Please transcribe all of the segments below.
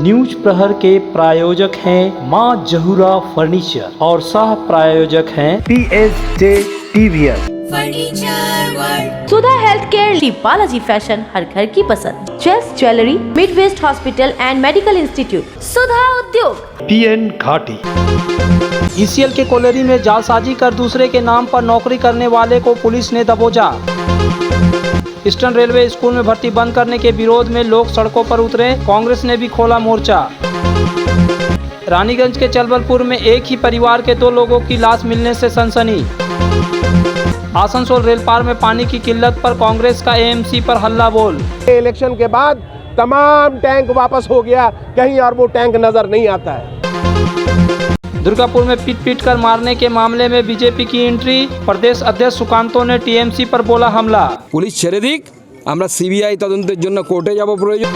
News प्रहर के प्रायोजक हैं मां जहूरा फर्नीचर और सह प्रायोजक हैं PSG TVS Sudha health care, Balaji fashion, हर घर की पसंद, Chase jewellery, Midwest hospital and medical institute, Sudha Udyog, PN घाटी। ECL के कोलेरी में जालसाजी कर दूसरे के नाम पर नौकरी करने वाले को पुलिस ने दबोचा। ईस्टर्न रेलवे स्कूल में भर्ती बंद करने के विरोध में लोग सड़कों पर उतरे, कांग्रेस ने भी खोला मोर्चा। रानीगंज के चलबलपुर में एक ही परिवार के 2 लोगों की लाश मिलने से सनसनी। आसनसोल रेलपार में पानी की किल्लत पर कांग्रेस का AMC पर हल्ला बोल। इलेक्शन के बाद तमाम टैंक वापस हो गया, कहीं और वो टैंक नजर नहीं आता है। दुर्गापुर में पीट कर मारने के मामले में बीजेपी की एंट्री, प्रदेश अध्यक्ष सुकांतो ने TMC पर बोला हमला। पुलिस ছেড়ে দিক, আমরা CBI তদন্তের জন্য কোর্টে যাব প্রয়োজন।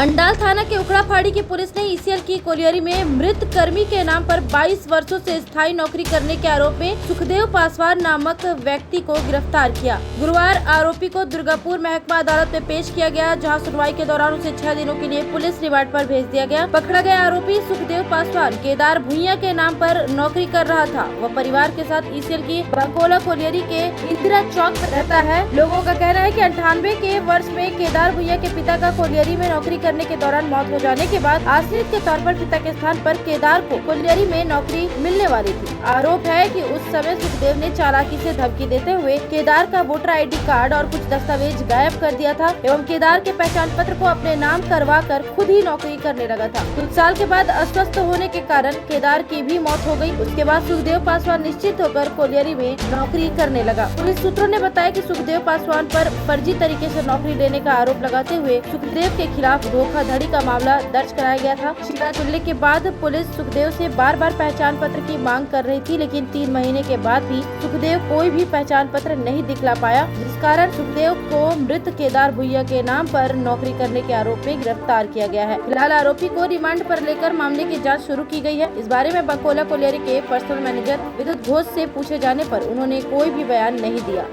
अंडाल थाना के उखड़ा फाड़ी की पुलिस ने ECL की कोलियरी में मृत कर्मी के नाम पर 22 वर्षों से स्थायी नौकरी करने के आरोप में सुखदेव पासवान नामक व्यक्ति को गिरफ्तार किया। गुरुवार आरोपी को दुर्गापुर महकमा अदालत में पेश किया गया, जहां सुनवाई के दौरान उसे 6 दिनों के लिए पुलिस रिमांड पर भेज दिया गया। पकड़ा गया आरोपी सुखदेव पासवान केदार भुइया के नाम पर नौकरी कर रहा था। वह परिवार के साथ ECL की बंकोला कोलियरी के इंदिरा चौक पर रहता है। लोगों का कहना है कि 98 के वर्ष में केदार भुइया के पिता का कोलियरी में नौकरी करने के दौरान मौत हो जाने के बाद आश्रित के तौर पर पिता के स्थान पर केदार को कोलियरी में नौकरी मिलने वाली थी। आरोप है कि उस समय सुखदेव ने चालाकी से धमकी देते हुए केदार का वोटर ID कार्ड और कुछ दस्तावेज गायब कर दिया था एवं केदार के पहचान पत्र को अपने नाम करवा कर खुद ही नौकरी करने लगा था। कुछ साल के बाद अस्वस्थ होने के कारण केदार की भी मौत हो गई। उसके बाद सुखदेव पासवान निश्चित होकर कोलियरी में नौकरी करने लगा। पुलिस सूत्रों ने बताया कि सुखदेव पासवान पर फर्जी तरीके से नौकरी लेने का आरोप लगाते हुए सुखदेव के खिलाफ धोखाधड़ी का मामला दर्ज कराया गया था। शिकायत मिलने के बाद पुलिस सुखदेव से बार-बार पहचान पत्र की मांग कर रही थी, लेकिन 3 महीने के बाद भी सुखदेव कोई भी पहचान पत्र नहीं दिखला पाया, जिस कारण सुखदेव को मृत केदार भुइया के नाम पर नौकरी करने के आरोप में गिरफ्तार किया गया है। फिलहाल आरोपी को रिमांड पर लेकर मामले की जाँच शुरू की गयी है। इस बारे में बंकोला कोलियरी के पर्सनल मैनेजर विद्युत घोष से पूछे जाने पर उन्होंने कोई भी बयान नहीं दिया।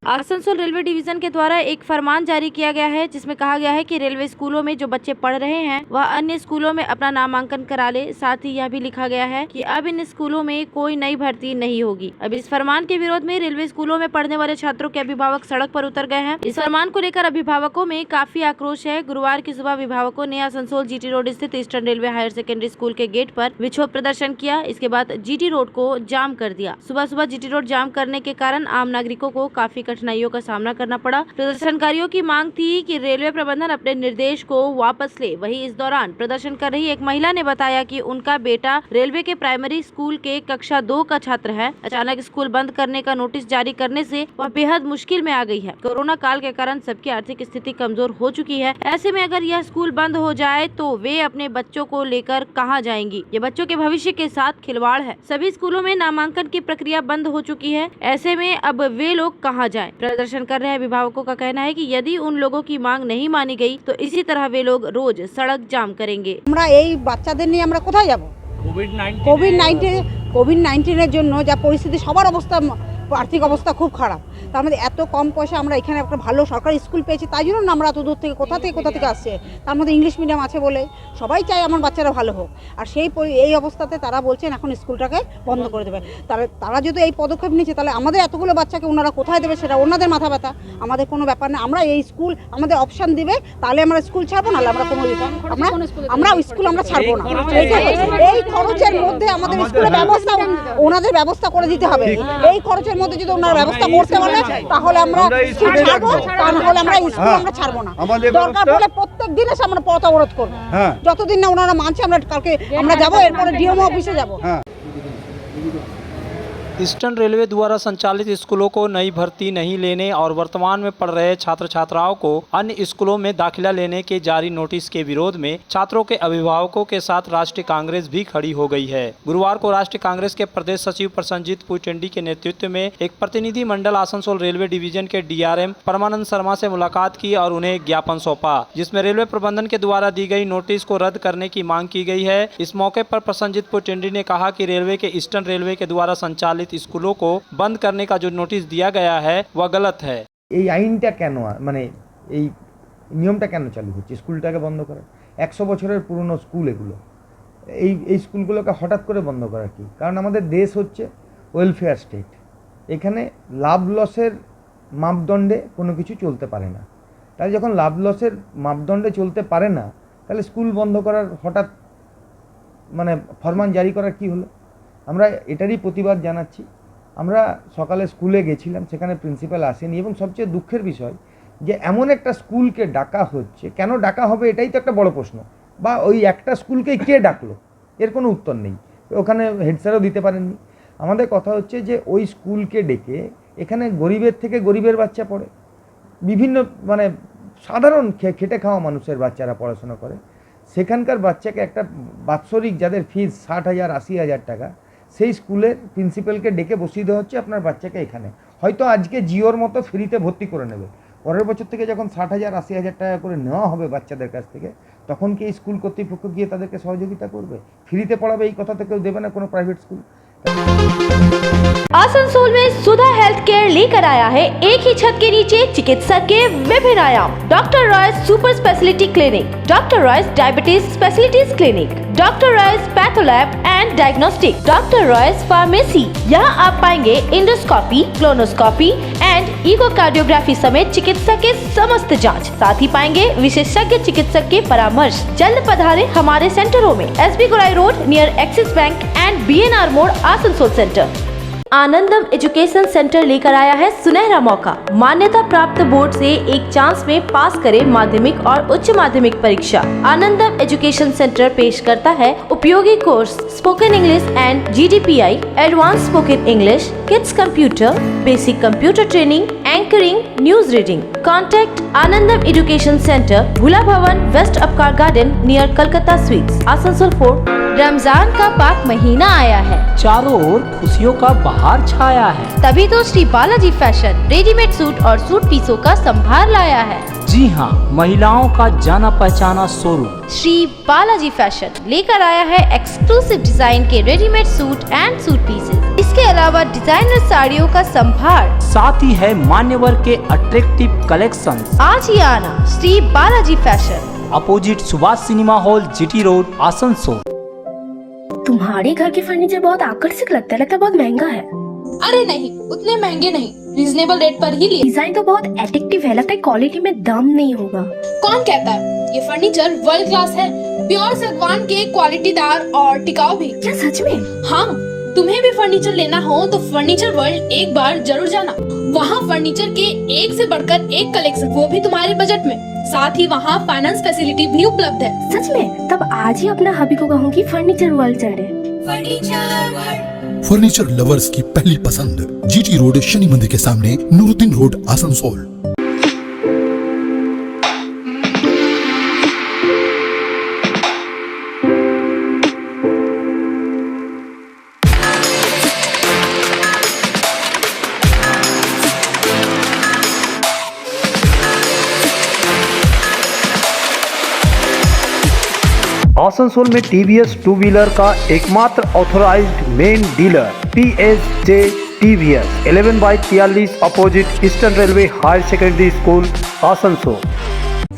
आसनसोल रेलवे डिवीजन के द्वारा एक फरमान जारी किया गया है, जिसमें कहा गया है कि रेलवे स्कूलों में जो बच्चे पढ़ रहे हैं वह अन्य स्कूलों में अपना नामांकन करा ले। साथ ही यह भी लिखा गया है कि अब इन स्कूलों में कोई नई भर्ती नहीं होगी। अब इस फरमान के विरोध में रेलवे स्कूलों में पढ़ने वाले छात्रों के अभिभावक सड़क पर उतर गए हैं। इस फरमान को लेकर अभिभावकों में काफी आक्रोश है। गुरुवार की सुबह अभिभावकों ने आसनसोल GT रोड स्थित eastern railway higher secondary school के गेट पर विक्षोभ प्रदर्शन किया। इसके बाद GT रोड को जाम कर दिया। सुबह सुबह GT रोड जाम करने के कारण आम नागरिकों को काफी कठिनाइयों का सामना करना पड़ा। प्रदर्शनकारियों की मांग थी कि रेलवे प्रबंधन अपने निर्देश को वापस ले। वहीं इस दौरान प्रदर्शन कर रही एक महिला ने बताया कि उनका बेटा रेलवे के प्राइमरी स्कूल के कक्षा 2 का छात्र है। अचानक स्कूल बंद करने का नोटिस जारी करने से वह बेहद मुश्किल में आ गई है। कोरोना काल के कारण सबकी आर्थिक स्थिति कमजोर हो चुकी है। ऐसे में अगर यह स्कूल बंद हो जाए तो वे अपने बच्चों को लेकर कहां जाएंगी। ये बच्चों के भविष्य के साथ खिलवाड़ है। सभी स्कूलों में नामांकन की प्रक्रिया बंद हो चुकी है। ऐसे में अब वे लोग कहां जाएं? प्रदर्शन कर रहे अभिभावकों का कहना है कि यदि उन लोगों की मांग नहीं मानी गई तो इसी तरह वे लोग रोज सड़क जाम करेंगे। আমরা এই বাচ্চাদের নিয়ে আমরা কোথায় যাব? কোভিড-19 এর জন্য যা পরিস্থিতি, সবার অবস্থা, আর্থিক অবস্থা খুব খারাপ। তার মধ্যে এত কম পয়সা আমরা এখানে একটা ভালো সরকারি স্কুল পেয়েছি, তাই জন্য আমরা এত দূর থেকে কোথা থেকে আসছে। তার মধ্যে ইংলিশ মিডিয়াম আছে বলে সবাই চায় আমার বাচ্চারা ভালো হোক। আর এই অবস্থাতে তারা বলছেন এখন স্কুলটাকে বন্ধ করে দেবে। তারা যদি এই পদক্ষেপ নিচ্ছে তাহলে আমাদের এতগুলো বাচ্চাকে ওনারা কোথায় দেবে সেটা ওনাদের মাথা ব্যথা। আমাদের কোনো ব্যাপার না, আমরা এই স্কুল আমাদের অপশন দিবে, তাহলে আমরা স্কুল ছাড়বো, নাহলে আমরা কোনো আমরা স্কুল আমরা ছাড়বো না। এই খরচের মধ্যে আমাদের স্কুলের ব্যবস্থা ওনাদের ব্যবস্থা করে দিতে হবে। এই খরচের মধ্যে যদি ওনারা ব্যবস্থা করতে পারে তাহলে আমরা স্কুল ছাড়বো, তা না হলে আমরা স্কুল আমরা ছাড়বো না। দরকার পড়লে প্রত্যেক দিন এসে আমরা পথ অবরোধ করবো, যতদিন না ওনারা মানছে। আমরা কালকে আমরা যাবো, এরপরে DMO অফিসে যাবো। ईस्टर्न रेलवे द्वारा संचालित स्कूलों को नई भर्ती नहीं लेने और वर्तमान में पढ़ रहे छात्र छात्राओं को अन्य स्कूलों में दाखिला लेने के जारी नोटिस के विरोध में छात्रों के अभिभावकों के साथ राष्ट्रीय कांग्रेस भी खड़ी हो गई है। गुरुवार को राष्ट्रीय कांग्रेस के प्रदेश सचिव प्रसन्नजीत पुचंडी के नेतृत्व में एक प्रतिनिधि मंडल आसनसोल रेलवे डिवीजन के DRM परमानंद शर्मा से मुलाकात की और उन्हें एक ज्ञापन सौंपा, जिसमें रेलवे प्रबंधन के द्वारा दी गई नोटिस को रद्द करने की मांग की गई है। इस मौके पर प्रसन्नजीत पुचंडी ने कहा कि रेलवे के ईस्टर्न रेलवे के द्वारा संचालित स्कूलों को बंद करने का जो नोटिस दिया गया है वह गलत है। এই আইনটা কেন মানে এই নিয়মটা কেন চালু হচ্ছে স্কুলটাকে বন্ধ করা? 100 বছরের পুরনো স্কুল এগুলো, এই স্কুলগুলোকে হঠাৎ করে বন্ধ করা কি কারণ? আমাদের দেশ হচ্ছে ওয়েলফেয়ার স্টেট, এখানে লাভ লসের মাপদণ্ডে কোনো কিছু চলতে পারে না। তাই যখন লাভ লসের মাপদণ্ডে চলতে পারে না তাহলে স্কুল বন্ধ করার হঠাৎ মানে ফরমান জারি করার কি হলো? আমরা এটারই প্রতিবাদ জানাচ্ছি। আমরা সকালে স্কুলে গেছিলাম, সেখানে প্রিন্সিপাল আসেনি এবং সবচেয়ে দুঃখের বিষয় যে এমন একটা স্কুলকে ডাকা হচ্ছে, কেন ডাকা হবে এটাই তো একটা বড় প্রশ্ন, বা ওই একটা স্কুলকে কে ডাকলো এর কোনো উত্তর নেই, ওখানে হেড স্যারও দিতে পারেননি। আমাদের কথা হচ্ছে যে ওই স্কুলকে ডেকে এখানে গরিবের থেকে গরিবের বাচ্চা পড়ে, বিভিন্ন মানে সাধারণ খেটে খাওয়া মানুষের বাচ্চারা পড়াশোনা করে, সেখানকার বাচ্চাকে একটা বাৎসরিক যাদের ফিস 60,000 80,000 টাকা, সেই স্কুলের প্রিন্সিপালকে ডেকে বসিয়ে দেওয়া হচ্ছে আপনার বাচ্চাকে এখানে, হয়তো আজকে জিওর মতো ফ্রিতে ভর্তি করে নেবে, পরের বছর থেকে যখন 60,000 80,000 টাকা করে নেওয়া হবে বাচ্চাদের কাছ থেকে, তখন কি স্কুল কর্তৃপক্ষ গিয়ে তাদেরকে সহযোগিতা করবে? ফ্রিতে পড়াবে এই কথা তো কেউ দেবে না কোনো প্রাইভেট স্কুল। आसनसोल में सुधा हेल्थ केयर लेकर आया है एक ही छत के नीचे चिकित्सक के विभिन्न आयाम। Doctor Royce super speciality clinic, doctor Royce diabetes specialities clinic, doctor Royce patholab and diagnostic, doctor Royce pharmacy. यहाँ आप पाएंगे इंडोस्कोपी, क्लोनोस्कोपी एंड इकोकार्डियोग्राफी समेत चिकित्सा के समस्त जांच। साथ ही पाएंगे विशेषज्ञ चिकित्सक के परामर्श। जल्द पधारे हमारे सेंटरों में SB Gorai road near axis bank and BNR मोड़ आसनसोल सेंटर। आनंदम एजुकेशन सेंटर लेकर आया है सुनहरा मौका। मान्यता प्राप्त बोर्ड से एक चांस में पास करें माध्यमिक और उच्च माध्यमिक परीक्षा। आनंदम एजुकेशन सेंटर पेश करता है उपयोगी course spoken English and GDPI, advance spoken English, kids computer, basic computer training, anchoring, news reading. Contact Anandam education centre, Bhula Bhavan, west Upkar garden near Calcutta sweets, Asansol 4। Ramzan का पाक महीना आया है, चारों ओर खुशियों का बहार छाया है, तभी तो Shri Balaji fashion readymade suit और सूट पीसों का संभार लाया है। जी हाँ, महिलाओं का जाना पहचाना शोरूम श्री बालाजी फैशन लेकर आया है एक्सक्लूसिव डिजाइन के readymade suit and suit pieces. इसके अलावा डिजाइनर साड़ियों का संभार, साथ ही है मान्यवर के अट्रैक्टिव कलेक्शन। आज ही आना Shri Balaji fashion, opposite Subhash cinema hall, GT road, Asansol. तुम्हारे घर के फर्नीचर बहुत आकर्षक लगता है बहुत महंगा है। अरे नहीं, उतने महंगे नहीं, रीजनेबल रेट पर ही लिए। डिजाइन तो बहुत एट्रैक्टिव है, लगता है क्वालिटी में दम नहीं होगा। कौन कहता है? ये फर्नीचर वर्ल्ड क्लास है, प्योर सागवान के क्वालिटीदार और टिकाऊ भी। क्या सच में? हाँ, तुम्हें भी फर्नीचर लेना हो तो फर्नीचर वर्ल्ड एक बार जरूर जाना। वहाँ फर्नीचर के एक से बढ़कर एक कलेक्शन, वो भी तुम्हारे बजट में। साथ ही वहाँ फाइनेंस फैसिलिटी भी उपलब्ध है। सच में? तब आज ही अपना हबी को कहूँगी फर्नीचर वर्ल्ड चले। फर्नीचर लवर्स की पहली पसंद, GT रोड, शनि मंदिर के सामने, नूरुद्दीन रोड, आसनसोल। आसनसोल में TVS टू व्हीलर का एकमात्र authorized main dealer PSJ TVS 11/43 opposite eastern railway higher secondary school, Asansol.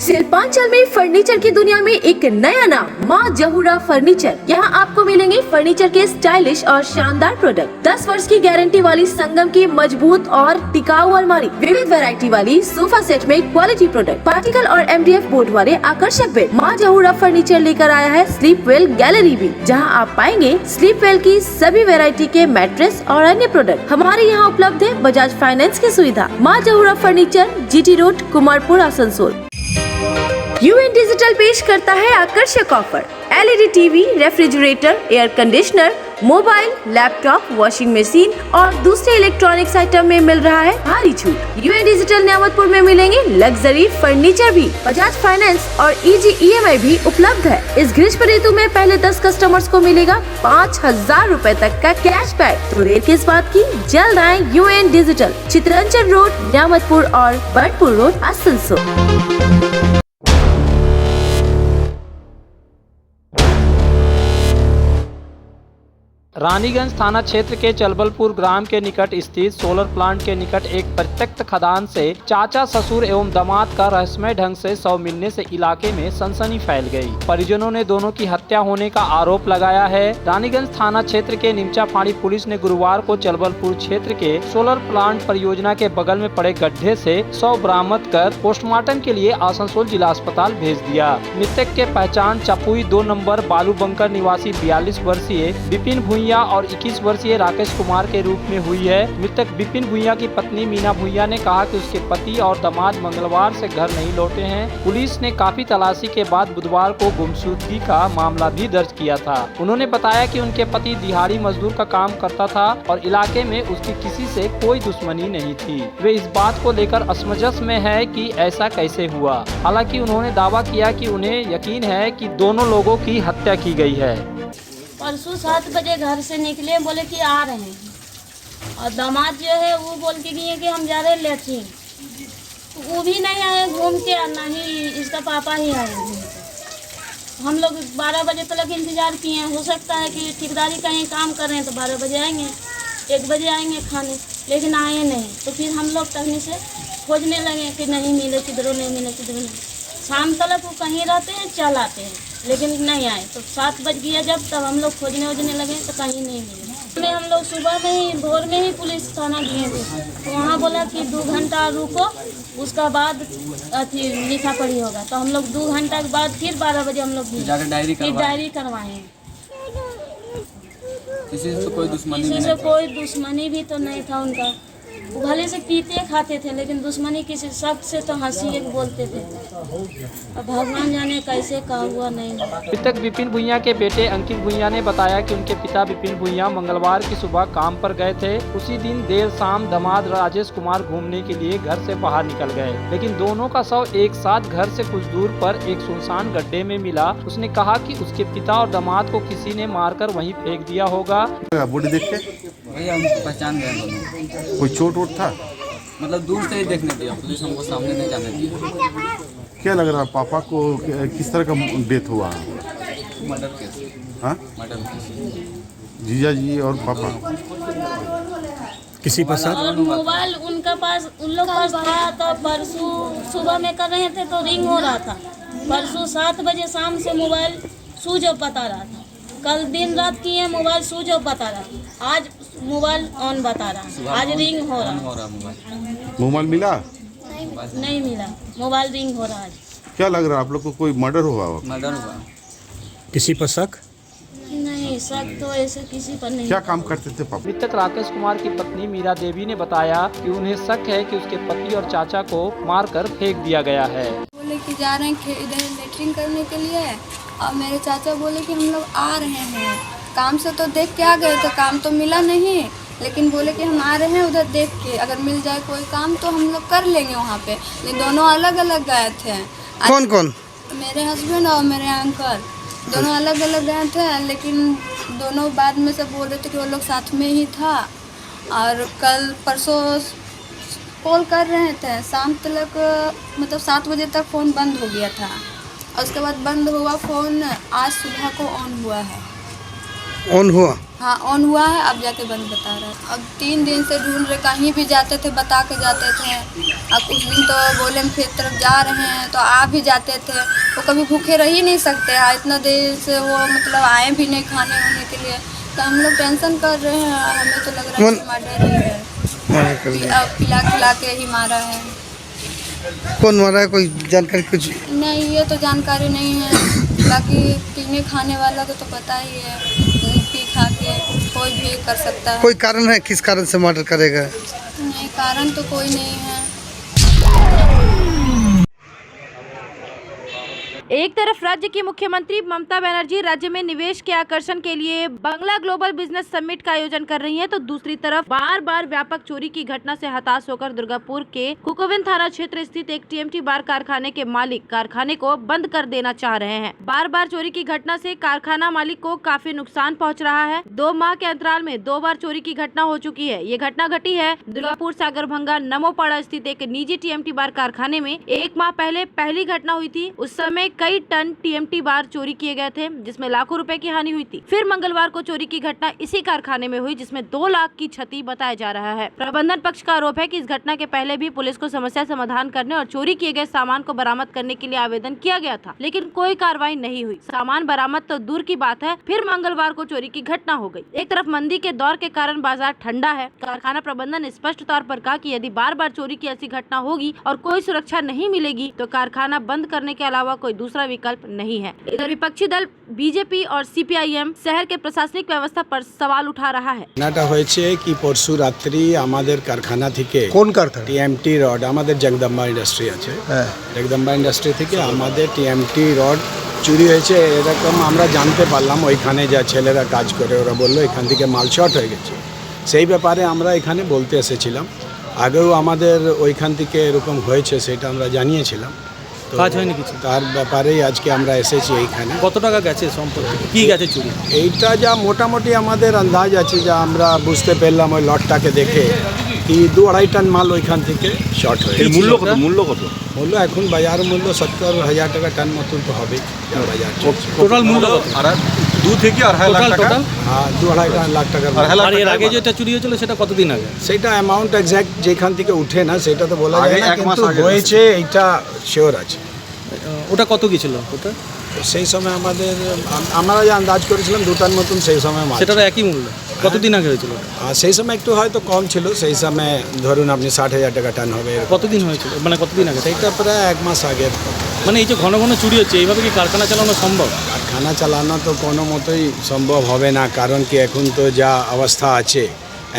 Shilpanchal में फर्नीचर की दुनिया में एक नया नाम माँ जहूरा फर्नीचर। यहाँ आपको मिलेंगे फर्नीचर के स्टाइलिश और शानदार प्रोडक्ट। 10 वर्ष की गारंटी वाली संगम की मजबूत और टिकाऊ अलमारी, विविध वैरायटी वाली सोफा सेट में क्वालिटी प्रोडक्ट, पार्टिकल और MDF बोर्ड वाले आकर्षक बेड। माँ जहूरा फर्नीचर लेकर आया है स्लीप वेल गैलरी भी, जहाँ आप पाएंगे स्लीप वेल की सभी वैरायटी के मैट्रेस और अन्य प्रोडक्ट। हमारे यहाँ उपलब्ध है बजाज फाइनेंस की सुविधा। माँ Jahura furniture, GT road, Kumarpur, Asansol. UN digital पेश करता है आकर्षक offer. LED TV, refrigerator, air conditioner, mobile, laptop, washing machine और दूसरे इलेक्ट्रॉनिक्स आइटम में मिल रहा है भारी छूट। यूएन डिजिटल नियामतपुर में मिलेंगे लग्जरी फर्नीचर भी। बजाज फाइनेंस और इजी EMI भी उपलब्ध है। इस ग्रीष्म ऋतु में पहले 10 कस्टमर्स को मिलेगा 5000 रूपए तक का कैशबैक। तो देर किस बात की, जल्द आए UN digital, Chittaranjan road, Niamatpur और बर्डपुर रोड, आसनसोल। रानीगंज थाना क्षेत्र के चलबलपुर ग्राम के निकट स्थित सोलर प्लांट के निकट एक परित्यक्त खदान से चाचा, ससुर एवं दामाद का रहस्यमय ढंग से शव मिलने से इलाके में सनसनी फैल गई। परिजनों ने दोनों की हत्या होने का आरोप लगाया है। रानीगंज थाना क्षेत्र के निमचा फाड़ी पुलिस ने गुरुवार को चलबलपुर क्षेत्र के सोलर प्लांट परियोजना के बगल में पड़े गड्ढे से शव बरामद कर पोस्टमार्टम के लिए आसनसोल जिला अस्पताल भेज दिया। मृतक के पहचान चपुई 2 नंबर बालू बंकर निवासी 42 वर्षीय विपिन भुइया और 21 वर्षीय राकेश कुमार के रूप में हुई है। मृतक विपिन भुइया की पत्नी मीना भुइया ने कहा कि उसके पति और दामाद मंगलवार से घर नहीं लौटे हैं। पुलिस ने काफी तलाशी के बाद बुधवार को गुमशुदगी का मामला भी दर्ज किया था। उन्होंने बताया कि उनके पति दिहाड़ी मजदूर का काम करता था और इलाके में उसकी किसी से कोई दुश्मनी नहीं थी। वे इस बात को लेकर असमंजस में है कि ऐसा कैसे हुआ। हालांकि उन्होंने दावा किया कि उन्हें यकीन है कि दोनों लोगों की हत्या की गई है। परसों 7 बजे घर से निकले, बोले कि आ रहे हैं और दामाद जो है वो बोल के गए कि हम जा रहे हैं लेट्रिन। वो भी नहीं आए घूम के, और ना ही इसका पापा ही आए घूम के। हम लोग 12 बजे तक इंतजार किए। हो सकता है कि ठेकेदारी कहीं काम कर रहे हैं तो 12 बजे आएंगे, 1 बजे आएंगे खाने, लेकिन आए नहीं। तो फिर हम लोग तकनी से खोजने लगे कि नहीं मिले, किधरों नहीं मिले, किधरों नहीं। शाम तक वो कहीं रहते हैं, चल आते हैं, लेकिन नहीं आए। तो 7 बज गया जब, तब हम लोग खोजने वोजने लगे तो कहीं नहीं मिले। हम लोग सुबह में ही, भोर में ही पुलिस थाना गए थे। तो वहाँ बोला कि 2 घंटा रुको, उसका बाद अथी लिखा पढ़ी होगा। तो हम लोग 2 घंटा के बाद फिर 12 बजे हम लोग डायरी करवाए। किसी से कोई दुश्मनी भी तो नहीं था उनका। वो भले से पीते खाते थे, लेकिन दुश्मनी किसी शख्स से तो हंसी एक बोलते थे। अब भगवान जाने कैसे का हुआ नहीं। मृतक विपिन भुइया के बेटे अंकित भुइया ने बताया कि उनके पिता विपिन भुइया मंगलवार की सुबह काम पर गए थे। उसी दिन देर शाम दामाद राजेश कुमार घूमने के लिए घर से बाहर निकल गए, लेकिन दोनों का शव एक साथ घर से कुछ दूर पर एक सुनसान गड्ढे में मिला। उसने कहा कि उसके पिता और दामाद को किसी ने मारकर वहीं फेंक दिया होगा। बॉडी देख के भैया हमको पहचान गए दोनों। कोई चोट वोट था? मतलब दूर से ही देखने दिया, पुलिस हमको सामने नहीं जाने दिया। क्या लग रहा है पापा को किस तरह का डेथ हुआ? Murder case. हाँ, मर्डर केस। जीजा जी और पापा किसी पर और मोबाइल उनका पास, उन लोग पास था। तो परसों सुबह में कर रहे थे तो रिंग हो रहा था। परसों 7 बजे शाम से मोबाइल स्विच ऑफ बता रहा था। कल दिन रात किए मोबाइल स्विच ऑफ बता रहा। आज मोबाइल ऑन बता रहा। आज रिंग हो रहा। मोबाइल मिला? नहीं मिला, मोबाइल रिंग हो रहा है। क्या लग रहा है आप लोग को कोई मर्डर हुआ? मर्डर हुआ। किसी पर शक? नहीं, शक तो ऐसे किसी पर नहीं। क्या काम करते थे पापा? मृतक राकेश कुमार की पत्नी मीरा देवी ने बताया कि उन्हें शक है कि उसके पति और चाचा को मारकर फेंक दिया गया है। बोले कि जा रहे हैं इधर लेटरिन करने के लिए, और मेरे चाचा बोले कि हम लोग आ रहे हैं काम से। तो देख के आ गए थे, काम तो मिला नहीं, लेकिन बोले कि हम आ रहे हैं उधर देख के, अगर मिल जाए कोई काम तो हम लोग कर लेंगे वहाँ पे। लेकिन दोनों अलग अलग गए थे। कौन कौन? मेरे हस्बैंड और मेरे अंकल दोनों अलग अलग गए थे, लेकिन दोनों बाद में से बोल रहे थे कि वो लोग साथ में ही था। और कल परसों कॉल कर रहे थे शाम तक, मतलब 7 बजे तक फ़ोन बंद हो गया था। और उसके बाद बंद हुआ फ़ोन, आज सुबह को ऑन हुआ है। ऑन हुआ? हाँ, ऑन हुआ है, अब जाके बंद बता रहा है। अब 3 दिन से ढूंढ रहे, कहीं भी जाते थे बता के जाते थे। अब कुछ दिन तो बोले हम खेत तरफ जा रहे हैं तो आ भी जाते थे। वो कभी भूखे रह ही नहीं सकते हैं, इतना देर से वो मतलब आए भी नहीं खाने होने के लिए। तो हम लोग टेंशन कर रहे हैं, हमें तो लग रहा है कि मर्डर ही है। अब पिला खिला के ही मारा है। कौन मारा है, कोई जानकारी कुछ? नहीं, ये तो जानकारी नहीं है। बाकी पीने खाने वाला को तो पता ही है, पी खा के कोई भी कर सकता है। कोई कारण है किस कारण से मर्डर करेगा? नहीं, कारण तो कोई नहीं है। एक तरफ राज्य की मुख्यमंत्री ममता बनर्जी राज्य में निवेश के आकर्षण के लिए बांग्ला ग्लोबल बिजनेस समिट का आयोजन कर रही हैं, तो दूसरी तरफ बार बार व्यापक चोरी की घटना से हताश होकर दुर्गापुर के कुकोविन थाना क्षेत्र स्थित एक टीएमटी बार कारखाने के मालिक कारखाने को बंद कर देना चाह रहे हैं। बार बार चोरी की घटना से कारखाना मालिक को काफी नुकसान पहुंच रहा है। 2 माह के अंतराल में 2 बार चोरी की घटना हो चुकी है। ये घटना घटी है दुर्गापुर सागरभंगा नमोपाड़ा स्थित एक निजी टीएमटी बार कारखाने में। 1 माह पहले पहली घटना हुई थी। उस समय कई टन टीएमटी बार चोरी किए गए थे, जिसमें लाखों रुपए की हानि हुई थी। फिर मंगलवार को चोरी की घटना इसी कारखाने में हुई, जिसमें 2 लाख की क्षति बताया जा रहा है। प्रबंधन पक्ष का आरोप है कि इस घटना के पहले भी पुलिस को समस्या समाधान करने और चोरी किए गए सामान को बरामद करने के लिए आवेदन किया गया था, लेकिन कोई कार्रवाई नहीं हुई। सामान बरामद तो दूर की बात है, फिर मंगलवार को चोरी की घटना हो गई। एक तरफ मंदी के दौर के कारण बाजार ठंडा है। कारखाना प्रबंधन ने स्पष्ट तौर पर कहा कि यदि बार बार चोरी की ऐसी घटना होगी और कोई सुरक्षा नहीं मिलेगी तो कारखाना बंद करने के अलावा कोई दूसरा विकल्प नहीं है। इधर विपक्षी दल बीजेपी और सीपीआईएम शहर के प्रशासनिक व्यवस्था पर सवाल उठा रहा है। ঘটনাটা হয়েছে কি পরশু রাত্রি আমাদের কারখানা থেকে কোন কারখানা? টিএমটি রড আমাদের জগদম্বা ইন্ডাস্ট্রি আছে, জগদম্বা ইন্ডাস্ট্রি থেকে আমাদের টিএমটি রড চুরি হয়েছে এরকম আমরা জানতে পারলাম। ওইখানে যা ছেলেরা কাজ করে ওরা বললো এখান থেকে মাল শর্ট হয়ে গেছে। সেই ব্যাপারে আমরা এখানে বলতে এসেছিলাম। আগেও আমাদের ওইখান থেকে এরকম হয়েছে, সেটা আমরা জানিয়েছিলাম। কাজ হয়নি কিছু, তার ব্যাপারেই আজকে আমরা এসেছি এইখানে। কত টাকা গেছে সম্পত্তি, কি গেছে চুরি? এইটা যা মোটামুটি আমাদের আন্দাজ আছে, যা আমরা বুঝতে পারলাম ওই লটটাকে দেখে কি 2-2.5 টন মাল ওইখান থেকে শর্ট হয়েছে। মূল্য কত? মূল্য কত? মূল্য এখন বাজার মূল্য 70,000 টাকা টন মতন তো হবে বাজার। টোটাল মূল্য কত? 2 থেকে 2.5 লাখ টাকা। হ্যাঁ, 2-2.5 লাখ টাকা। আর এর আগে যেটা চুরি হয়েছিল সেটা কতদিন আগে? সেটা অ্যামাউন্ট এক্স্যাক্ট যেখান থেকে উঠে না সেটা তো বলা যায় না, কিন্তু হয়েছে এইটা শিওর আছে। ওটা কত গিয়েছিল ওটা? তো সেই সময় আমাদের আমরা যে আন্দাজ করেছিলাম 2 টন মতন সেই সময় মাল। সেটার একই মূল্য কতদিন আগে হয়েছিল? সেই সময় একটু হয়তো কম ছিল, সেই সময় ধরুন আপনি 60,000 টাকা টন হবে। কতদিন হয়েছিল, মানে কতদিন আগে? সেইটা প্রায় 1 মাস আগে। মানে এই যে ঘন ঘন চুরি হচ্ছে, এইভাবে কি কারখানা চালানো সম্ভব? কারখানা চালানো তো কোনো মতোই সম্ভব হবে না, কারণ কি এখন তো যা অবস্থা আছে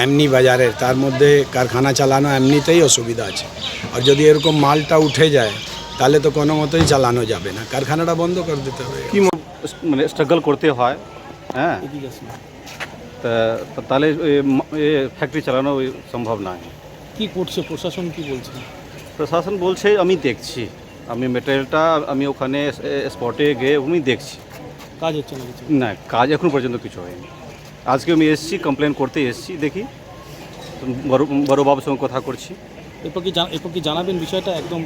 এমনি বাজারের, তার মধ্যে কারখানা চালানো এমনিতেই অসুবিধা আছে। আর যদি এরকম মালটা উঠে যায় তাহলে তো কোনো মতোই চালানো যাবে না, কারখানাটা বন্ধ করে দিতে হবে। কি মানে স্ট্রাগল করতে হয়, হ্যাঁ, তাহলে ফ্যাক্টরি চালানো সম্ভব নয়। কি করছে প্রশাসন, কি বলছে? প্রশাসন বলছে আমি দেখছি, আমি মেটেরিয়ালটা আমি ওখানে স্পটে গিয়ে আমি দেখছি, কাজ হচ্ছে না কিছু? না, কাজ এখন পর্যন্ত কিছু হয়নি। আজকে আমি এসেছি, কমপ্লেন করতে এসেছি, দেখি বড়বাবুর সঙ্গে কথা করছি। এরপর কি জানাবেন বিষয়টা একদম?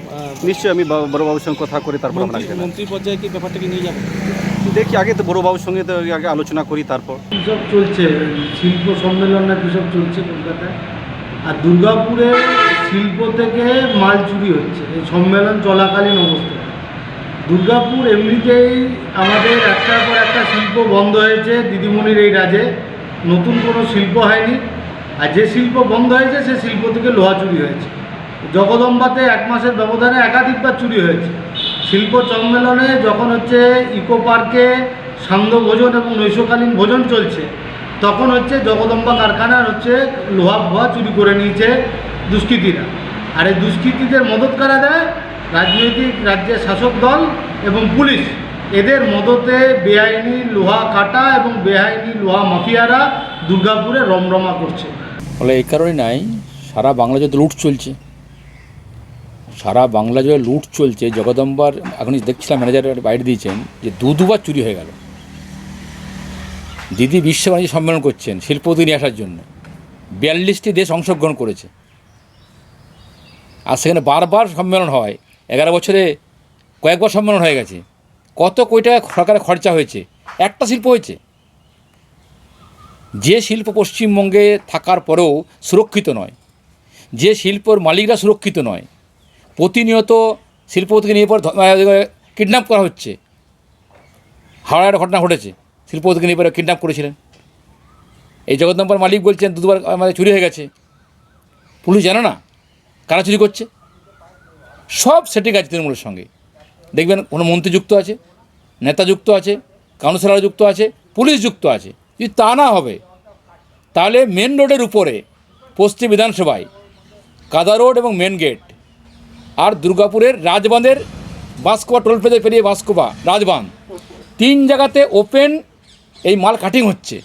নিশ্চয়ই আমি বড়বাবুর সঙ্গে কথা করি, তারপর মন্ত্রী পর্যায়ে কি ব্যাপারটাকে নিয়ে যাবেন? দেখি, আগে তো বড়বাবুর সঙ্গে তো আগে আলোচনা করি, তারপর। কীসব চলছে, শিল্প সম্মেলন না কীসব চলছে কলকাতায়, আর দুর্গাপুরে শিল্প থেকে মাল চুরি হচ্ছে এই সম্মেলন চলাকালীন অবস্থায়। দুর্গাপুর এমনিতেই আমাদের একটার পর একটা শিল্প বন্ধ হয়েছে দিদিমণির এই রাজে, নতুন কোনো শিল্প হয়নি। আর যে শিল্প বন্ধ হয়েছে সে শিল্প থেকে লোহা চুরি হয়েছে। জগদম্বাতে 1 মাসের ব্যবধানে একাধিকবার চুরি হয়েছে। শিল্প সম্মেলনে যখন হচ্ছে ইকো পার্কে সান্ধ্য ভোজন এবং নৈশকালীন ভোজন চলছে, তখন হচ্ছে জগদম্বা কারখানার হচ্ছে লোহা ফোহা চুরি করে নিয়েছে দুষ্কৃতীরা। আর এই দুষ্কৃতীদের মদত কারা দেয়? রাজনৈতিক রাজ্যের শাসক দল এবং পুলিশ। এদের মদতে বেআইনি লোহা কাটা এবং বেআইনি লোহা মাফিয়ারা দুর্গাপুরে রমরমা করছে। ফলে এই কারণে নাই, সারা বাংলা জুড়ে লুট চলছে, সারা বাংলা জুড়ে লুট চলছে। জগদম্বার এখন দেখছিলাম ম্যানেজারের বাইরে দিয়েছেন যে 2-2বার চুরি হয়ে গেল। দিদি বিশ্ব বাণিজ্য সম্মেলন করছেন শিল্পতি নিয়ে আসার জন্য, 42টি দেশ অংশগ্রহণ করেছে। আর সেখানে বারবার সম্মেলন হয়, 11 বছরে কয়েকবার সম্মেলন হয়ে গেছে। কত কোটি টাকা সরকারের খরচা হয়েছে, একটা শিল্প হয়েছে। যে শিল্প পশ্চিমবঙ্গে থাকার পরেও সুরক্ষিত নয়, যে শিল্পর মালিকরা সুরক্ষিত নয়, প্রতিনিয়ত শিল্পপতিকে নিয়ে পর কিডন্যাপ করা হচ্ছে। হাওড়ায় একটা ঘটনা ঘটেছে, শিল্পপতিকে নিয়ে পরে কিডন্যাপ করেছিলেন। এই জগদম্বার মালিক বলছেন 2বার আমাদের চুরি হয়ে গেছে। পুলিশ জানে না কারা চুরি করছে। সব সেটিং আছে তৃণমূলের সঙ্গে। দেখবেন কোনো মন্ত্রী যুক্ত আছে, নেতা যুক্ত আছে, কাউন্সিলর যুক্ত আছে, পুলিশ যুক্ত আছে। যদি তা না হবে তাহলে মেন রোডের উপরে পশ্চিম বিধানসভায় কাদা রোড এবং মেন গেট আর দুর্গাপুরের রাজবাঁধের বাঁশকুবা টোল প্লাজা পেরিয়ে বাঁশকুবা রাজবাঁধ 3 জায়গাতে ওপেন এই মাল কাটিং হচ্ছে,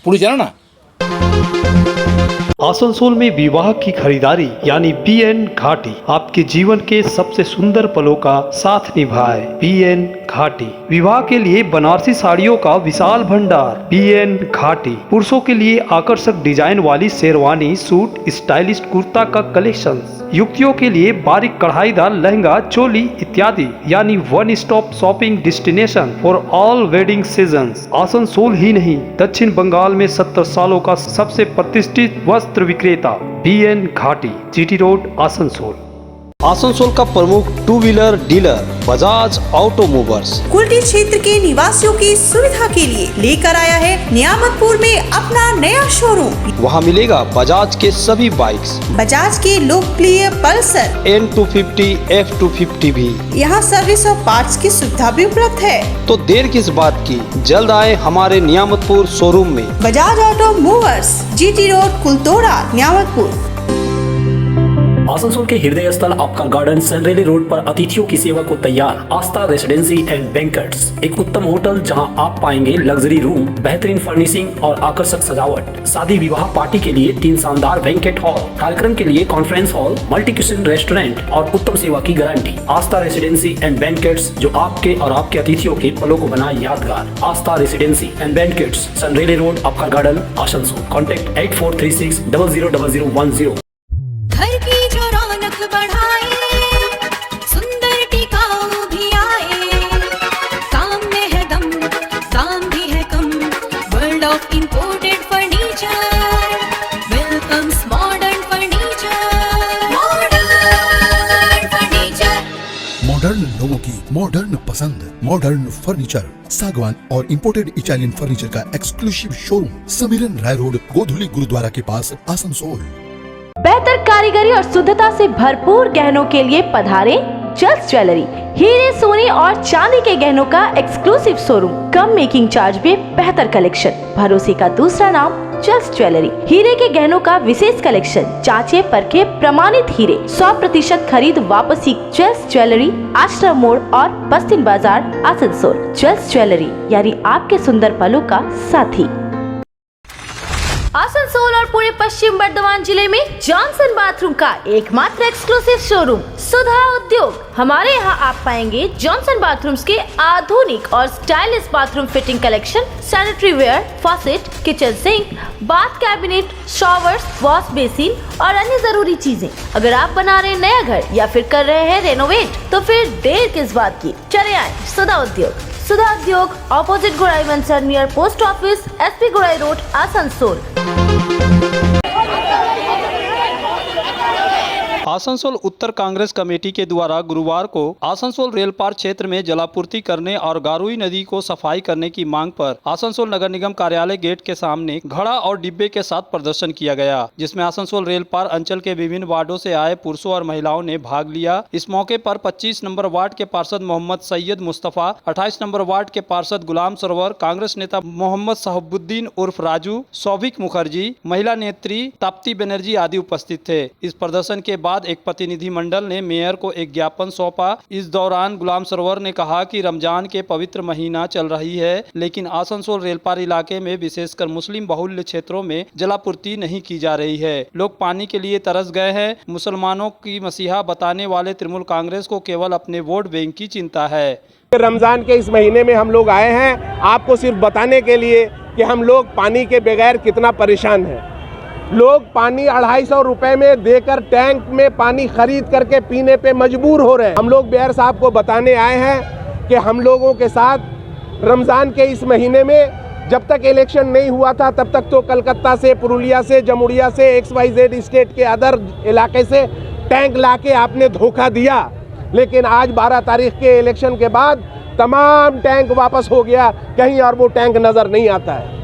পুলিশ জানে না। आसनसोल में विवाह की खरीदारी यानी BN घाटी आपके जीवन के सबसे सुंदर पलों का साथ निभाए। BN घाटी विवाह के लिए बनारसी साड़ियों का विशाल भंडार। BN घाटी पुरुषों के लिए आकर्षक डिजाइन वाली शेरवानी, सूट, स्टाइलिश कुर्ता का कलेक्शन, युवतियों के लिए बारीक कढ़ाईदार लहंगा, चोली इत्यादि, यानी one stop shopping destination for all wedding seasons. Asansol ही नहीं, दक्षिण बंगाल में 70 सालों का सबसे प्रतिष्ठित वस्त्र विक्रेता BN घाटी, GT रोड, आसनसोल। आसनसोल का प्रमुख 2 wheeler dealer Bajaj automobiles Kulti क्षेत्र के निवासियों की सुविधा के लिए लेकर आया है नियामतपुर में अपना नया शोरूम। वहाँ मिलेगा बजाज के सभी बाइक्स, बजाज के लोकप्रिय पल्सर, N250, F250 भी। यहाँ सर्विस और पार्ट्स की सुविधा भी उपलब्ध है। तो देर किस बात की, जल्द आए हमारे नियामतपुर शोरूम में। Bajaj automobiles, GT road, Kultora, Niamatpur. Asansol के हृदय स्थल आपका गार्डन सनरेली रोड पर अतिथियों की सेवा को तैयार आस्था रेसिडेंसी एंड बैंक्वेट्स, एक उत्तम होटल जहां आप पाएंगे लग्जरी रूम, बेहतरीन फर्निशिंग और आकर्षक सजावट, शादी विवाह पार्टी के लिए 3 शानदार बैंक्वेट हॉल, कार्यक्रम के लिए conference hall, multi kitchen restaurant और उत्तम सेवा की guarantee. Aastha residency and banquets जो आपके और आपके अतिथियों के पलों को बनाए यादगार। आस्था रेसिडेंसी एंड बैंक्वेट्स, सनरेली रोड, आपका गार्डन, आसनसोल। कॉन्टैक्ट 8436000010। घर की जो रौनक बढ़ाए, सुंदर टिकाऊ भी आए, काम में है दम, दाम भी है कम, world of imported furniture, welcomes modern furniture, modern furniture. Modern लोगों की मॉडर्न पसंद, मॉडर्न फर्नीचर, सागवान और इंपोर्टेड इटालियन फर्नीचर का exclusive showroom, Samiran Rai road, Godhuli Gurdwara के पास, आसनसोल। बेहतर कारीगरी और शुद्धता से भरपूर गहनों के लिए पधारें जल्स ज्वेलरी। हीरे, सोने और चांदी के गहनों का एक्सक्लूसिव शोरूम, कम मेकिंग चार्ज में बेहतर कलेक्शन, भरोसे का दूसरा नाम जल्स ज्वेलरी। हीरे के गहनों का विशेष कलेक्शन, जांचे परखे प्रमाणित हीरे, 100% खरीद वापसी। जल्स ज्वेलरी, आश्रम मोड़ और बस्तिन बाजार, आसनसोल। जल्स ज्वेलरी यानी आपके सुंदर पलों का साथी। आसनसोल और पूरे पश्चिम बर्धमान जिले में जॉनसन बाथरूम का एकमात्र एक्सक्लूसिव शोरूम सुधा उद्योग। हमारे यहाँ आप पाएंगे जॉनसन बाथरूम्स के आधुनिक और stylish bathroom fitting collection, sanitary ware, faucet, kitchen sink, bath cabinet, showers, wash basin और अन्य जरूरी चीजें। अगर आप बना रहे हैं नया घर या फिर कर रहे हैं रेनोवेट, तो फिर देर किस बात की, चले आए सुधा उद्योग। सुधा उद्योग ऑपोजिट गुराई मंसर नियर पोस्ट ऑफिस, SP गुराई रोड, आसनसोल। आसनसोल उत्तर कांग्रेस कमेटी के द्वारा गुरुवार को आसनसोल रेल पार्क क्षेत्र में जलापूर्ति करने और गारुई नदी को सफाई करने की मांग पर आसनसोल नगर निगम कार्यालय गेट के सामने घड़ा और डिब्बे के साथ प्रदर्शन किया गया, जिसमें आसनसोल रेल पार्क अंचल के विभिन्न वार्डों से आए पुरुषों और महिलाओं ने भाग लिया। इस मौके पर 25 नंबर वार्ड के पार्षद मोहम्मद सैयद मुस्तफा, 28 नंबर वार्ड के पार्षद गुलाम सरवर, कांग्रेस नेता मोहम्मद साहबुद्दीन उर्फ राजू, सौभिक मुखर्जी, महिला नेत्री ताप्ती बनर्जी आदि उपस्थित थे। इस प्रदर्शन के बाद एक प्रतिनिधिमंडल ने मेयर को एक ज्ञापन सौंपा। इस दौरान गुलाम सरवर ने कहा कि रमजान के पवित्र महीना चल रही है, लेकिन आसनसोल रेलपार इलाके में विशेषकर मुस्लिम बहुल्य क्षेत्रों में जलापूर्ति नहीं की जा रही है। लोग पानी के लिए तरस गए हैं। मुसलमानों की मसीहा बताने वाले तृणमूल कांग्रेस को केवल अपने वोट बैंक की चिंता है। रमजान के इस महीने में हम लोग आए हैं आपको सिर्फ बताने के लिए कि हम लोग पानी के बगैर कितना परेशान हैं। लोग पानी 250 रुपए में देकर टैंक में पानी खरीद करके पीने पे मजबूर हो रहे हैं। हम लोग मेयर साहब को बताने आए हैं कि हम लोगों के साथ रमज़ान के इस महीने में जब तक इलेक्शन नहीं हुआ था तब तक तो कलकत्ता से, पुरुलिया से, जमुड़िया से, XYZ स्टेट के अदर इलाके से टैंक लाके आपने धोखा दिया, लेकिन आज 12 तारीख के इलेक्शन के बाद तमाम टैंक वापस हो गया, कहीं और वो टैंक नज़र नहीं आता है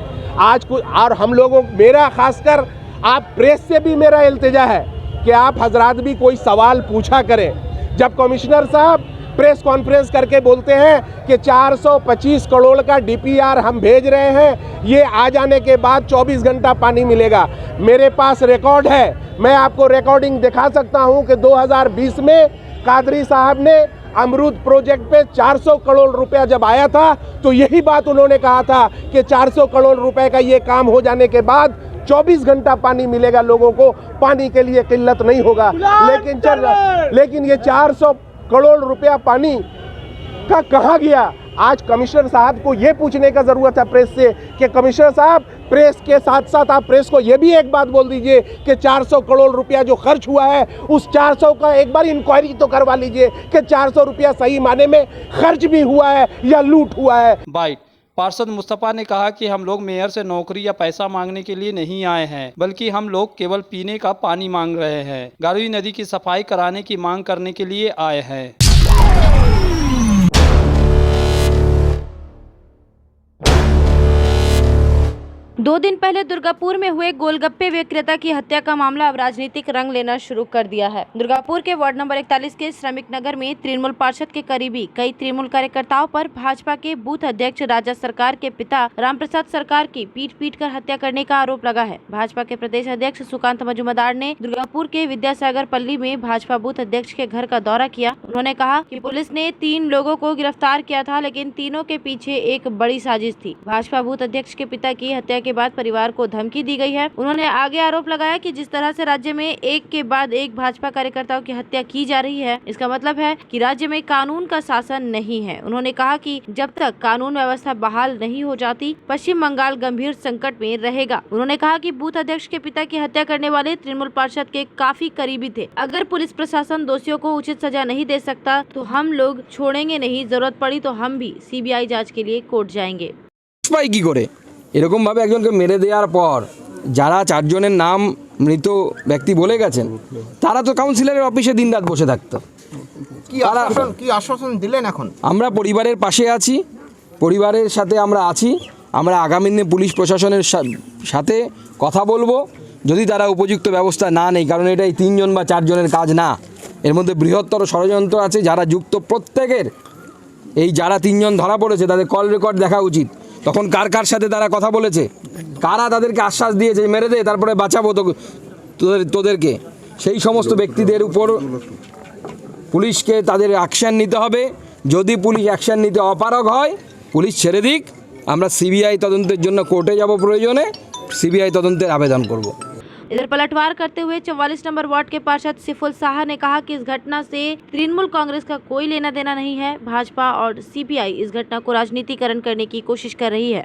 आज कुछ। और हम लोगों, मेरा खासकर आप प्रेस से भी मेरा इल्तिजा है कि आप हजरात भी कोई सवाल पूछा करें। जब कमिश्नर साहब प्रेस कॉन्फ्रेंस करके बोलते हैं कि 425 करोड़ का DPR हम भेज रहे हैं, ये आ जाने के बाद 24 घंटा पानी मिलेगा। मेरे पास रिकॉर्ड है, मैं आपको रिकॉर्डिंग दिखा सकता हूं कि 2020 में कादरी साहब ने अमरूद प्रोजेक्ट पे 400 करोड़ रुपया जब आया था तो यही बात उन्होंने कहा था कि 400 करोड़ रुपए का ये काम हो जाने के बाद 24 घंटा पानी मिलेगा, लोगों को पानी के लिए किल्लत नहीं होगा। लेकिन ये 400 करोड़ रुपया पानी का कहाँ गया? आज कमिश्नर साहब को ये पूछने का ज़रूरत है प्रेस से कि कमिश्नर साहब, प्रेस के साथ साथ आप प्रेस को ये भी एक बात बोल दीजिए कि 400 करोड़ रुपया जो खर्च हुआ है उस 400 का एक बार इंक्वायरी तो करवा लीजिए कि 400 रुपया सही माने में खर्च भी हुआ है या लूट हुआ है। बाइट। पार्षद मुस्तफ़ा ने कहा कि हम लोग मेयर से नौकरी या पैसा मांगने के लिए नहीं आए हैं, बल्कि हम लोग केवल पीने का पानी मांग रहे हैं। गारुई नदी की सफाई कराने की मांग करने के लिए आए हैं। 2 दिन पहले दुर्गापुर में हुए गोलगप्पे विक्रेता की हत्या का मामला अब राजनीतिक रंग लेना शुरू कर दिया है। दुर्गापुर के वार्ड नंबर 41 के श्रमिक नगर में तृणमूल पार्षद के करीबी कई तृणमूल कार्यकर्ताओं पर भाजपा के बूथ अध्यक्ष राजा सरकार के पिता रामप्रसाद सरकार की पीट कर हत्या करने का आरोप लगा है। भाजपा के प्रदेश अध्यक्ष सुकांत मजूमदार ने दुर्गापुर के विद्यासागर पल्ली में भाजपा बूथ अध्यक्ष के घर का दौरा किया। उन्होंने कहा कि पुलिस ने 3 लोगों को गिरफ्तार किया था, लेकिन तीनों के पीछे एक बड़ी साजिश थी। भाजपा बूथ अध्यक्ष के पिता की हत्या के बाद परिवार को धमकी दी गई है। उन्होंने आगे आरोप लगाया कि जिस तरह से राज्य में एक के बाद एक भाजपा कार्यकर्ताओं की हत्या की जा रही है, इसका मतलब है कि राज्य में कानून का शासन नहीं है। उन्होंने कहा कि जब तक कानून व्यवस्था बहाल नहीं हो जाती, पश्चिम बंगाल गंभीर संकट में रहेगा। उन्होंने कहा कि बूथ अध्यक्ष के पिता की हत्या करने वाले तृणमूल पार्षद के काफी करीबी थे। अगर पुलिस प्रशासन दोषियों को उचित सजा नहीं दे सकता तो हम लोग छोड़ेंगे नहीं, जरूरत पड़ी तो हम भी सीबीआई जांच के लिए कोर्ट जाएंगे। এরকম ভাবে একজনকে মেরে দেওয়ার পর যারা 4 জনের নাম মৃত ব্যক্তি বলে গেছেন তারা তো কাউন্সিলরের অফিসে দিনরাত বসে থাকতো। কি আশ্বাসন দিলেন? এখন আমরা পরিবারের পাশে আছি, পরিবারের সাথে আমরা আছি। আমরা আগামী দিনে পুলিশ প্রশাসনের সাথে কথা বলবো যদি তারা উপযুক্ত ব্যবস্থা না নেয়, কারণ এটা এই 3 জন বা 4 জনের কাজ না, এর মধ্যে বৃহত্তর ষড়যন্ত্র আছে। যারা যুক্ত প্রত্যেকের এই যারা 3 জন ধরা পড়েছে তাদের কল রেকর্ড দেখা উচিত। তখন কার কার সাথে তারা কথা বলেছে, কারা তাদেরকে আশ্বাস দিয়েছে মেরে দে তারপরে বাঁচাবো তোদেরকে, সেই সমস্ত ব্যক্তিদের উপর পুলিশকে তাদের অ্যাকশন নিতে হবে। যদি পুলিশ অ্যাকশন নিতে অপারগ হয় পুলিশ ছেড়ে দিক, আমরা সিবিআই তদন্তের জন্য কোর্টে যাব, প্রয়োজনে সিবিআই তদন্তের আবেদন করব। इधर पलटवार करते हुए 44 नंबर वार्ड के पार्षद सिफुल शाह ने कहा कि इस घटना से तृणमूल कांग्रेस का कोई लेना देना नहीं है। भाजपा और सीपीआई इस घटना को राजनीतिकरण करने की कोशिश कर रही है।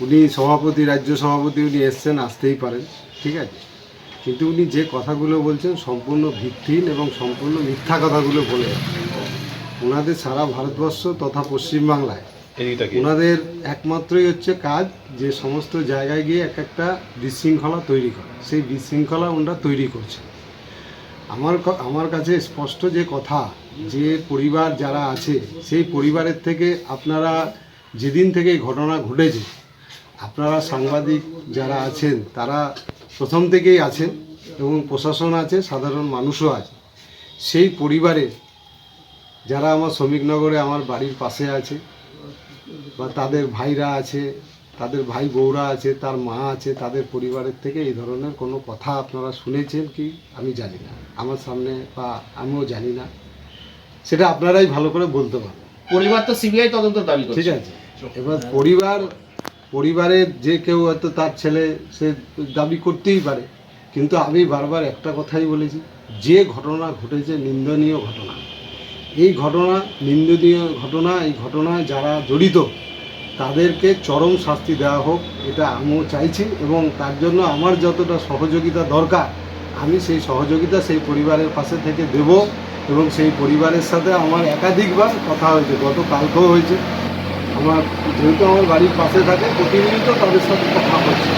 উনি সভাপতি, রাজ্য সভাপতি, উনি এসছেন, আসতেই পারেন, ঠিক আছে, কিন্তু উনি যে কথাগুলো বলছেন সম্পূর্ণ ভিত্তিহীন এবং সম্পূর্ণ মিথ্যা কথাগুলো বলে। ওনাদের সারা ভারতবর্ষ তথা পশ্চিমবাংলায় ওনাদের একমাত্রই হচ্ছে কাজ যে সমস্ত জায়গায় গিয়ে একটা বিশৃঙ্খলা তৈরি করা, সেই বিশৃঙ্খলা ওনারা তৈরি করছে। আমার কাছে স্পষ্ট যে কথা, যে পরিবার যারা আছে সেই পরিবারের থেকে আপনারা যেদিন থেকে এই ঘটনা ঘটেছে, আপনারা সাংবাদিক যারা আছেন তারা প্রথম থেকেই আছেন এবং প্রশাসন আছে, সাধারণ মানুষও আছে। সেই পরিবারের যারা আমার শ্রমিকনগরে আমার বাড়ির পাশে আছে বা তাদের ভাইরা আছে, তাদের ভাই বউরা আছে, তার মা আছে, তাদের পরিবারের থেকে এই ধরনের কোনো কথা আপনারা শুনেছেন কি আমি জানি না, আমার সামনে বা আমিও জানি না, সেটা আপনারাই ভালো করে বলতে পারবেন। পরিবার তো সিবিআই তদন্ত দাবি করছে, ঠিক আছে। এবার পরিবারের যে কেউ হয়তো তার ছেলে সে দাবি করতেই পারে, কিন্তু আমি বারবার একটা কথাই বলেছি, যে ঘটনা ঘটেছে নিন্দনীয় ঘটনা, এই ঘটনা নিন্দনীয় ঘটনা, এই ঘটনায় যারা জড়িত তাদেরকে চরম শাস্তি দেওয়া হোক, এটা আমিও চাইছি এবং তার জন্য আমার যতটা সহযোগিতা দরকার আমি সেই সহযোগিতা সেই পরিবারের পাশে থেকে দেব এবং সেই পরিবারের সাথে আমার একাধিকবার কথা হয়েছে, গতকালকেও হয়েছে। আমার যেহেতু আমার বাড়ির পাশে থাকে প্রতিনিয়ত তাদের সাথে কথা হচ্ছে।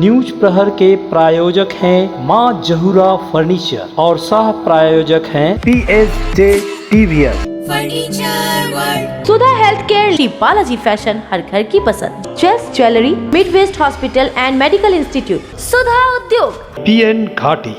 न्यूज प्रहर के प्रायोजक हैं मां जहूरा फर्नीचर और सह प्रायोजक हैं PSJ TVR Sudha health care, Balaji fashion, हर घर की पसंद, Chase jewellery, mid west hospital and medical institute, Sudha Udyog, PN घाटी।